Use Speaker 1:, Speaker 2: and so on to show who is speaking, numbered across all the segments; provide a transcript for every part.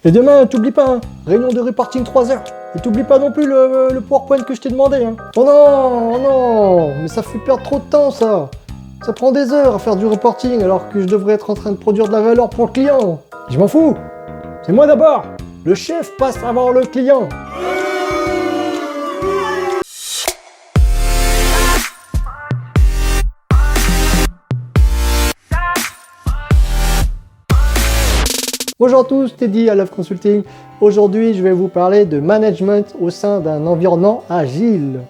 Speaker 1: Et demain, t'oublies pas, hein, réunion de reporting 3 heures. Et t'oublies pas non plus le PowerPoint que je t'ai demandé. Hein. Oh non, oh non, mais ça fait perdre trop de temps ça. Ça prend des heures à faire du reporting alors que je devrais être en train de produire de la valeur pour le client. Je m'en fous. C'est moi d'abord. Le chef passe avant le client. Bonjour à tous, Teddy à Love Consulting. Aujourd'hui, je vais vous parler de management au sein d'un environnement agile.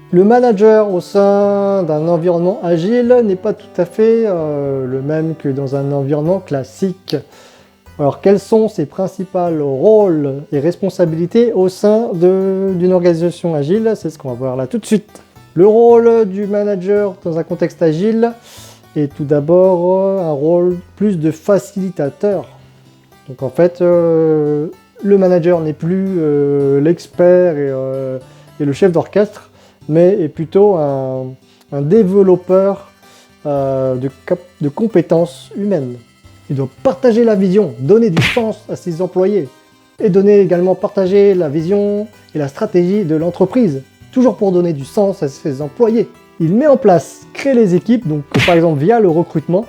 Speaker 1: Le manager au sein d'un environnement agile n'est pas tout à fait le même que dans un environnement classique. Alors, quels sont ses principaux rôles et responsabilités au sein d'une organisation agile? C'est ce qu'on va voir là tout de suite. Le rôle du manager dans un contexte agile est tout d'abord un rôle plus de facilitateur. Donc en fait, le manager n'est plus l'expert et le chef d'orchestre, mais est plutôt un développeur de compétences humaines. Il doit partager la vision, donner du sens à ses employés et partager la vision et la stratégie de l'entreprise, toujours pour donner du sens à ses employés. Il met en place, crée les équipes, donc par exemple via le recrutement,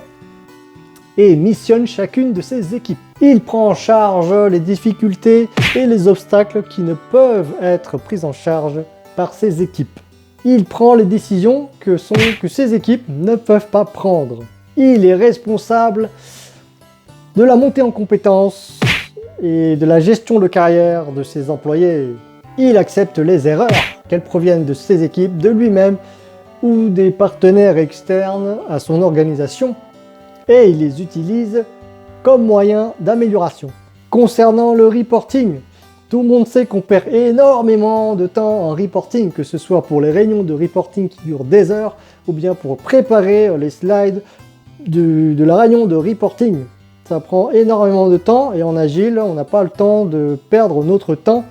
Speaker 1: et missionne chacune de ses équipes. Il prend en charge les difficultés et les obstacles qui ne peuvent être pris en charge par ses équipes. Il prend les décisions que ses équipes ne peuvent pas prendre. Il est responsable de la montée en compétences et de la gestion de carrière de ses employés. Il accepte les erreurs, qu'elles proviennent de ses équipes, de lui-même ou des partenaires externes à son organisation. Et il les utilise comme moyen d'amélioration. Concernant le reporting, tout le monde sait qu'on perd énormément de temps en reporting, que ce soit pour les réunions de reporting qui durent des heures, ou bien pour préparer les slides de la réunion de reporting. Ça prend énormément de temps et en agile, on n'a pas le temps de perdre notre temps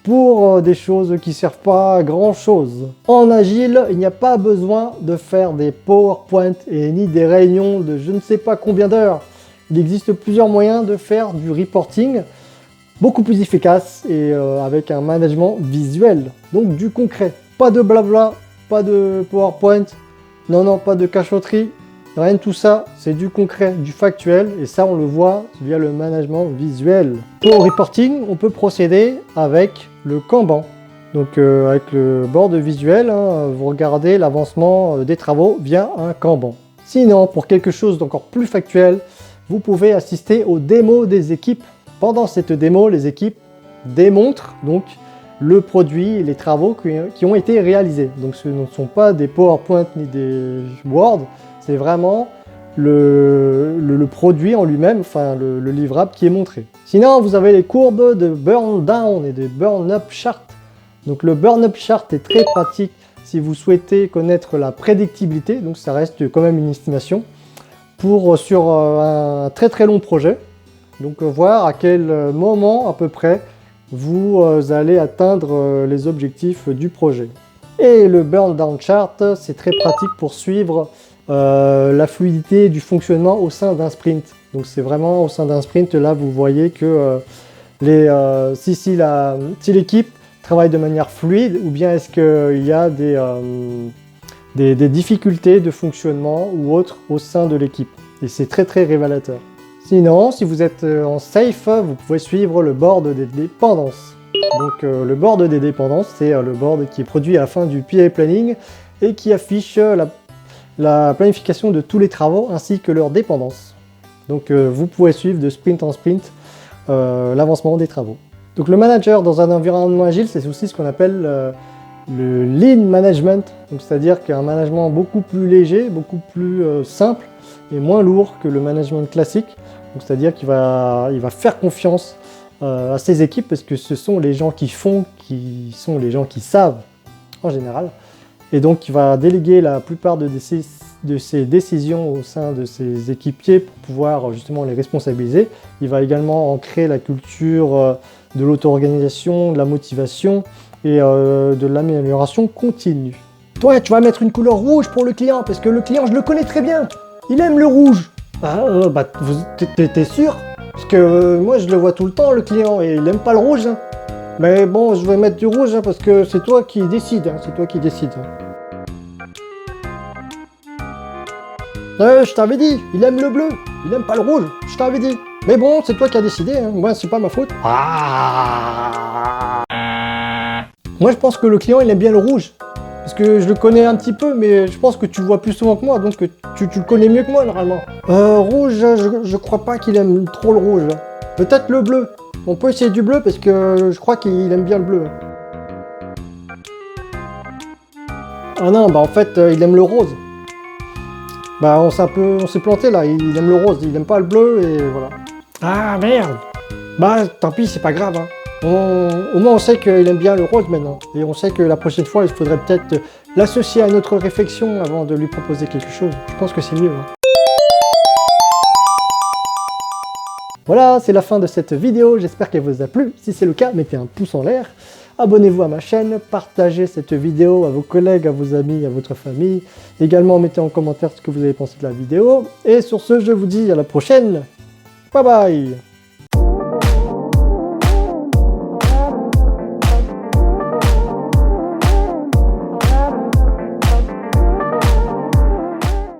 Speaker 1: pour des choses qui ne servent pas à grand chose. En agile, il n'y a pas besoin de faire des PowerPoint et ni des réunions de je ne sais pas combien d'heures. Il existe plusieurs moyens de faire du reporting beaucoup plus efficace et avec un management visuel, donc du concret. Pas de blabla, pas de PowerPoint, non, pas de cachotterie, rien de tout ça, c'est du concret, du factuel et ça on le voit via le management visuel. Pour le reporting, on peut procéder avec le Kanban. Donc avec le board visuel, hein, vous regardez l'avancement des travaux via un Kanban. Sinon, pour quelque chose d'encore plus factuel, vous pouvez assister aux démos des équipes. Pendant cette démo, les équipes démontrent donc le produit et les travaux qui ont été réalisés. Donc ce ne sont pas des PowerPoint ni des Word, c'est vraiment le produit en lui-même, enfin le livrable qui est montré. Sinon, vous avez les courbes de burn down et de burn up chart. Donc le burn up chart est très pratique si vous souhaitez connaître la prédictibilité, donc ça reste quand même une estimation, sur un très long projet. Donc voir à quel moment à peu près vous allez atteindre les objectifs du projet. Et le burn down chart, c'est très pratique pour suivre la fluidité du fonctionnement au sein d'un sprint. Donc c'est vraiment au sein d'un sprint, là vous voyez que si l'équipe travaille de manière fluide ou bien est-ce qu'il y a des difficultés de fonctionnement ou autres au sein de l'équipe. Et c'est très révélateur. Sinon, si vous êtes en safe, vous pouvez suivre le board des dépendances. Donc le board des dépendances, c'est le board qui est produit à la fin du PA planning et qui affiche la planification de tous les travaux ainsi que leurs dépendances. Donc vous pouvez suivre de sprint en sprint l'avancement des travaux. Donc le manager dans un environnement agile, c'est aussi ce qu'on appelle le lean management, c'est-à-dire qu'un management beaucoup plus léger, beaucoup plus simple et moins lourd que le management classique. C'est-à-dire qu'il va faire confiance à ses équipes parce que ce sont les gens qui font, qui sont les gens qui savent en général. Et donc il va déléguer la plupart de ses décisions au sein de ses équipiers pour pouvoir justement les responsabiliser. Il va également ancrer la culture de l'auto-organisation, de la motivation et de l'amélioration continue. Toi, tu vas mettre une couleur rouge pour le client parce que le client, je le connais très bien. Il aime le rouge. T'es sûr? Parce que moi je le vois tout le temps le client et il aime pas le rouge. Hein. Mais bon, je vais mettre du rouge hein, parce que c'est toi qui décides. Hein, c'est toi qui décides. Je t'avais dit, il aime le bleu, il aime pas le rouge, je t'avais dit. Mais bon, c'est toi qui as décidé, hein. Moi c'est pas ma faute. Ah. Moi je pense que le client il aime bien le rouge. Parce que je le connais un petit peu, mais je pense que tu le vois plus souvent que moi, donc tu le connais mieux que moi normalement. Rouge, je crois pas qu'il aime trop le rouge. Peut-être le bleu. On peut essayer du bleu parce que je crois qu'il aime bien le bleu. Ah non, bah en fait il aime le rose. Bah on s'est planté là, il aime le rose, il aime pas le bleu et voilà. Ah merde. Bah tant pis, c'est pas grave. Hein. Au moins on sait qu'il aime bien le rose maintenant. Et on sait que la prochaine fois il faudrait peut-être l'associer à notre réflexion avant de lui proposer quelque chose. Je pense que c'est mieux. Hein. Voilà, c'est la fin de cette vidéo, j'espère qu'elle vous a plu. Si c'est le cas, mettez un pouce en l'air. Abonnez-vous à ma chaîne, partagez cette vidéo à vos collègues, à vos amis, à votre famille. Également, mettez en commentaire ce que vous avez pensé de la vidéo. Et sur ce, je vous dis à la prochaine. Bye bye!